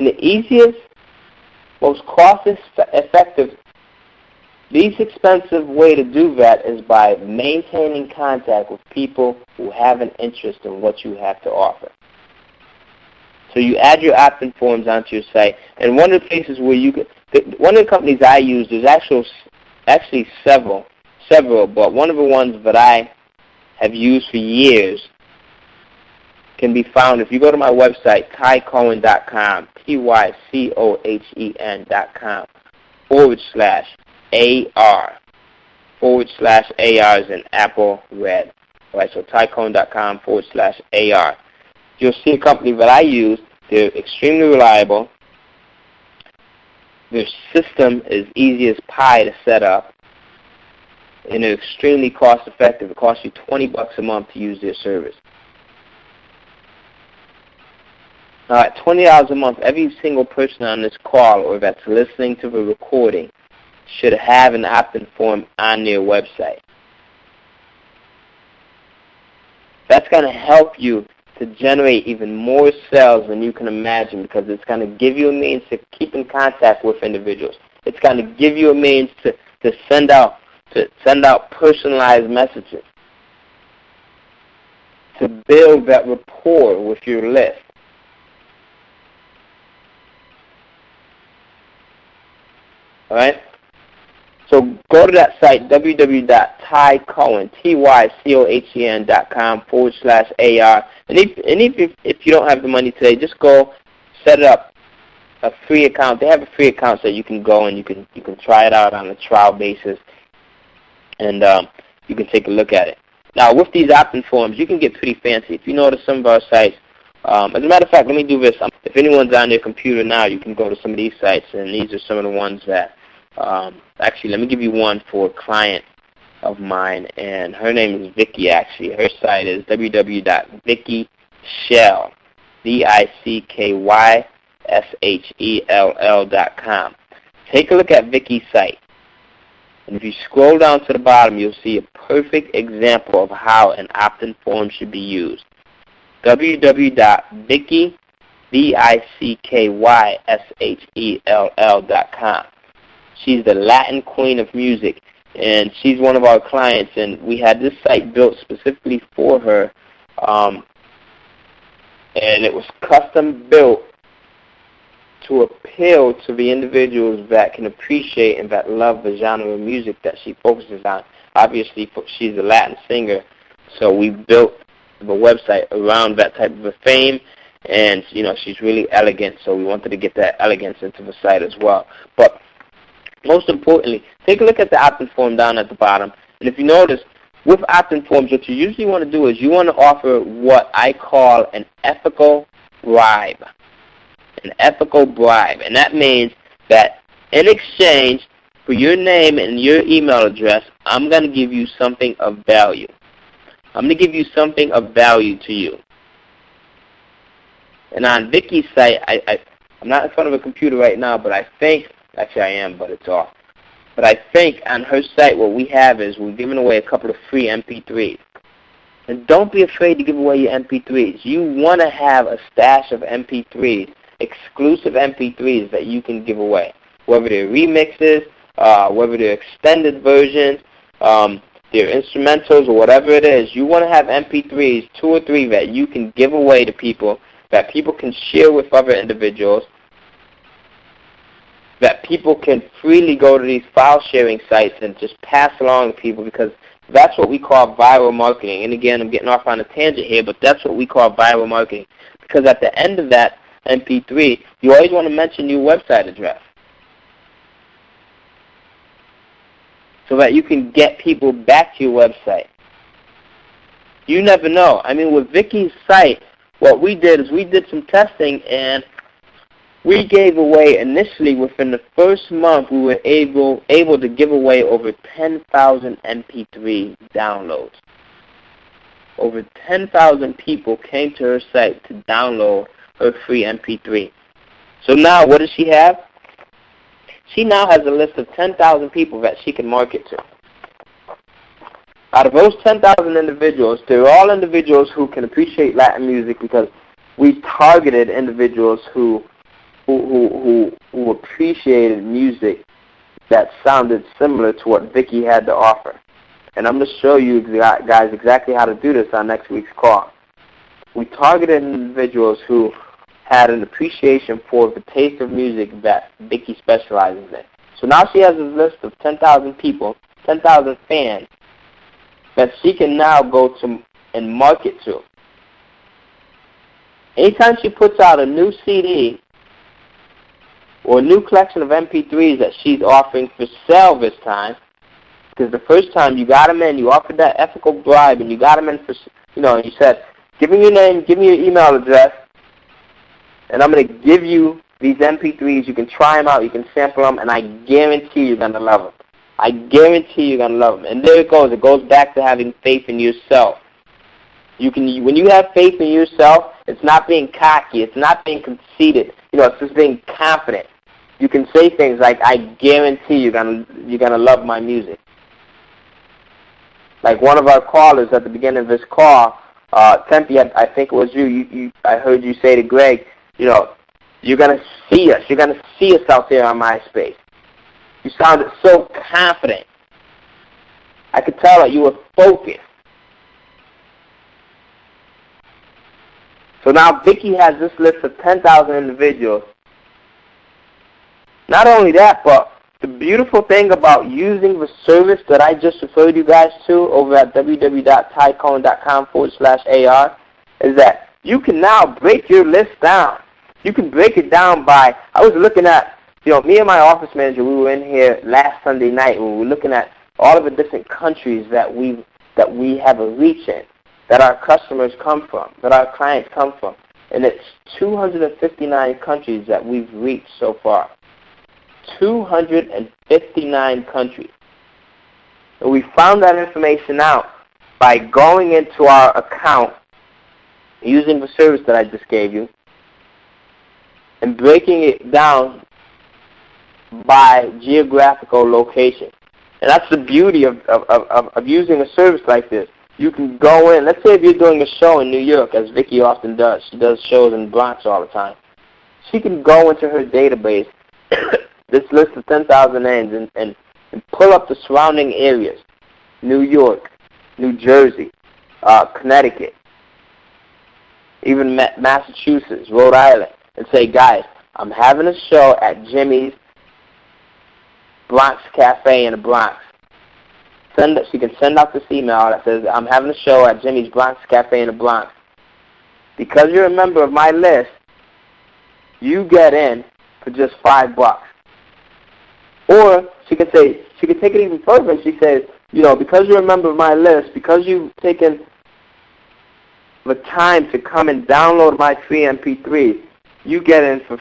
And the easiest, most cost-effective, least expensive way to do that is by maintaining contact with people who have an interest in what you have to offer. So you add your opt-in forms onto your site, and one of the places where you could, one of the companies I use, there's actually several, but one of the ones that I have used for years can be found if you go to my website, tycohen.com, tycohen.com /AR is in Apple Red. All right, so tycohen.com /AR. You'll see a company that I use. They're extremely reliable. Their system is easy as pie to set up, and they're extremely cost effective. It costs you $20 a month to use their service. Now, at $20 a month, every single person on this call or that's listening to the recording should have an opt-in form on their website. That's going to help you to generate even more sales than you can imagine, because it's going to give you a means to keep in contact with individuals. It's going to give you a means to send out personalized messages, to build that rapport with your list. All right? So go to that site, www.tycohen.com /AR. And if you don't have the money today, just go set up a free account. They have a free account so you can go and you can try it out on a trial basis, and you can take a look at it. Now, with these opt-in forms, you can get pretty fancy. If you notice some of our sites, as a matter of fact, let me do this. If anyone's on their computer now, you can go to some of these sites, and these are some of the ones that actually, let me give you one for a client of mine, and her name is Vicky, actually. Her site is www.vickyshell, VICKYSHELL.com. Take a look at Vicky's site. And if you scroll down to the bottom, you'll see a perfect example of how an opt-in form should be used. www.VICKYSHELL.com. She's the Latin queen of music, and she's one of our clients, and we had this site built specifically for her, and it was custom built to appeal to the individuals that can appreciate and that love the genre of music that she focuses on. Obviously, she's a Latin singer, so we built the website around that type of a fame, and she's really elegant, so we wanted to get that elegance into the site as well. But most importantly, take a look at the opt-in form down at the bottom. And if you notice, with opt-in forms, what you usually want to do is you want to offer what I call an ethical bribe. An ethical bribe. And that means that in exchange for your name and your email address, I'm going to give you something of value. I'm going to give you something of value to you. And on Vicky's site, I'm not in front of a computer right now, but I think, actually I am, but it's off. But I think on her site what we have is we're giving away a couple of free MP3s. And don't be afraid to give away your MP3s. You want to have a stash of MP3s, exclusive MP3s that you can give away. Whether they're remixes, whether they're extended versions, they're instrumentals, or whatever it is. You want to have MP3s, 2 or 3, that you can give away to people, that people can share with other individuals, that people can freely go to these file sharing sites and just pass along to people, because that's what we call viral marketing. And again, I'm getting off on a tangent here, but that's what we call viral marketing. Because at the end of that MP3, you always want to mention your website address, so that you can get people back to your website. You never know. I mean, with Vicky's site, what we did is we did some testing, and we gave away, initially within the first month, we were able to give away over 10,000 MP3 downloads. Over 10,000 people came to her site to download her free MP3. So now, what does she have? She now has a list of 10,000 people that she can market to. Out of those 10,000 individuals, they're all individuals who can appreciate Latin music, because we targeted individuals who who appreciated music that sounded similar to what Vicky had to offer. And I'm going to show you guys exactly how to do this on next week's call. We targeted individuals who had an appreciation for the taste of music that Vicky specializes in. So now she has a list of 10,000 people, 10,000 fans, that she can now go to and market to. Anytime she puts out a new CD or a new collection of MP3s that she's offering for sale this time, because the first time you got them in, you offered that ethical bribe, and you got them in for, you said, give me your name, give me your email address, and I'm going to give you these MP3s. You can try them out, you can sample them, and I guarantee you're going to love them. I guarantee you're going to love them. And there it goes. It goes back to having faith in yourself. When you have faith in yourself, it's not being cocky. It's not being conceited. It's just being confident. You can say things like, I guarantee you're gonna love my music. Like one of our callers at the beginning of this call, Tempe, I think it was you. I heard you say to Greg, you're gonna see us. You're gonna see us out there on MySpace. You sounded so confident. I could tell that you were focused. So now Vicky has this list of 10,000 individuals. Not only that, but the beautiful thing about using the service that I just referred you guys to over at www.tycohen.com/AR is that you can now break your list down. You can break it down by, I was looking at, me and my office manager, we were in here last Sunday night, and we were looking at all of the different countries that we have a reach in, that our customers come from, that our clients come from. And it's 259 countries that we've reached so far. 259 countries. And we found that information out by going into our account, using the service that I just gave you, and breaking it down by geographical location. And that's the beauty of using a service like this. You can go in, let's say if you're doing a show in New York, as Vicky often does. She does shows in the Bronx all the time. She can go into her database, this list of 10,000 names, and pull up the surrounding areas. New York, New Jersey, Connecticut, even Massachusetts, Rhode Island, and say, guys, I'm having a show at Jimmy's Bronx Cafe in the Bronx. She can send out this email that says, I'm having a show at Jimmy's Bronx Cafe in the Bronx. Because you're a member of my list, you get in for just $5. Or she could take it even further, and she says, because you're a member of my list, because you've taken the time to come and download my free MP3, you get in for